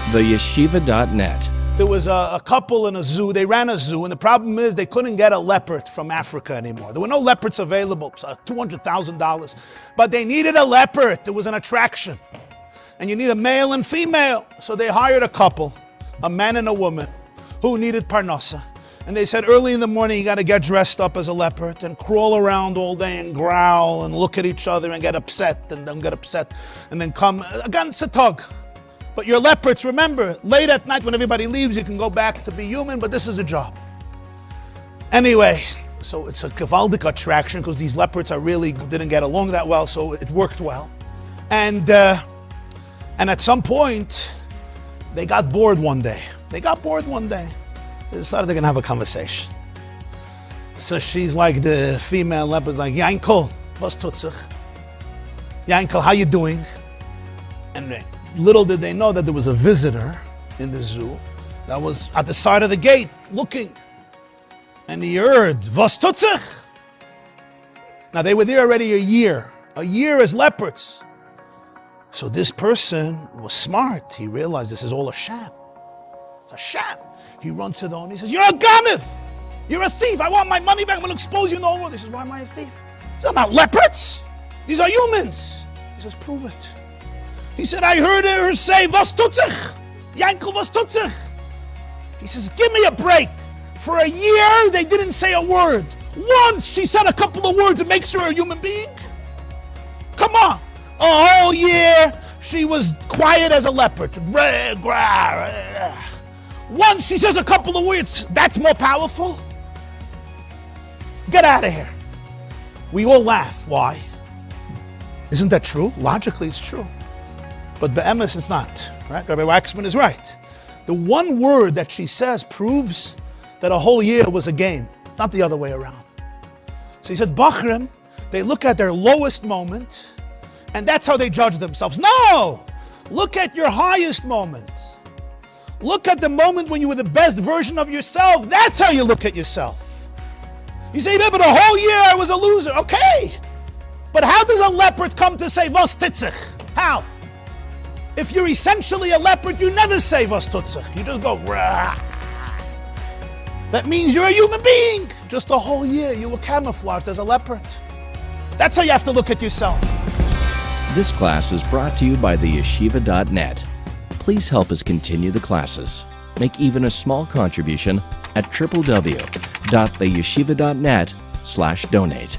theyeshiva.net. There was a couple in a zoo. They ran a zoo, and the problem is they couldn't get a leopard from Africa anymore. There were no leopards available, so $200,000. But they needed a leopard. There was an attraction. And you need a male and female. So they hired a couple, a man and a woman, who needed parnasa. And they said early in the morning, you got to get dressed up as a leopard and crawl around all day and growl and look at each other and get upset and then get upset and then come. Again, it's a tug. But you're leopards, remember, late at night when everybody leaves, you can go back to be human, but this is a job. Anyway, so it's a gavaldic attraction because these leopards didn't get along that well, so it worked well. And at some point, they got bored one day. They decided they're gonna have a conversation. So she's like, the female leopard's like, Yankel, was tut sich? Yankel, how you doing? And little did they know that there was a visitor in the zoo that was at the side of the gate looking. And he heard, was tut sich? Now they were there already a year as leopards. So this person was smart. He realized this is all a sham. It's a sham. He runs to the owner. He says, you're a gamif. You're a thief. I want my money back. I'm going to expose you in the whole world. He says, why am I a thief? He says, I'm not leopards. These are humans. He says, prove it. He said, I heard her say, was tut sich? Yankel, was tut sich? He says, give me a break. For a year, they didn't say a word. Once she said a couple of words, it makes her a human being? Come on. A whole year, she was quiet as a leopard. Once she says a couple of words, that's more powerful? Get out of here. We all laugh. Why? Isn't that true? Logically, it's true. But be'emes, it's not. Right? Rabbi Waxman is right. The one word that she says proves that a whole year was a game. It's not the other way around. So he said, Bachrim, they look at their lowest moment, and that's how they judge themselves. No! Look at your highest moment. Look at the moment when you were the best version of yourself. That's how you look at yourself. You say, but a whole year I was a loser. Okay. But how does a leopard come to say, was titzich? How? If you're essentially a leopard, you never say, was tutzich. You just go, rah. That means you're a human being. Just a whole year you were camouflaged as a leopard. That's how you have to look at yourself. This class is brought to you by theyeshiva.net. Please help us continue the classes. Make even a small contribution at www.theyeshiva.net/donate.